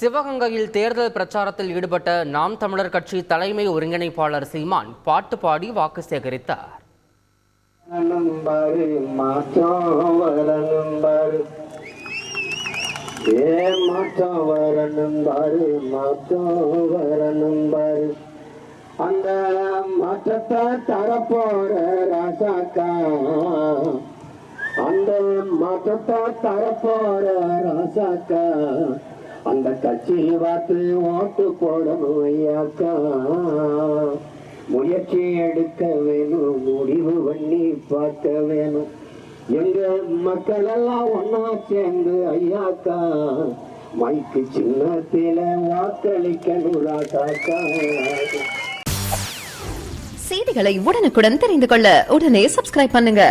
சிவகங்கையில் தேர்தல் பிரச்சாரத்தில் ஈடுபட்ட நாம் தமிழர் கட்சி தலைமை ஒருங்கிணைப்பாளர் சீமான் பாட்டு பாடி வாக்கு சேகரித்தார். அந்த மாற்றத்தை தரப்போற ராசாக்கா, அந்த மாற்றத்தை தரப்போற ராசாக்கா, அந்த கட்சி வாக்கு ஓட்டு போடணும் ஐயாக்கா. முயற்சி எடுக்க வேணும், முடிவு பண்ணி பார்க்க வேணும். எங்க மக்கள் எல்லாம் ஒன்னா சேர்ந்து ஐயாக்கா மைக்கு சின்னத்தில வாக்களிக்கணும் ராசாக்கா. செய்திகளை உடனுக்குடன் தெரிந்து கொள்ள உடனே சப்ஸ்கிரைப் பண்ணுங்க.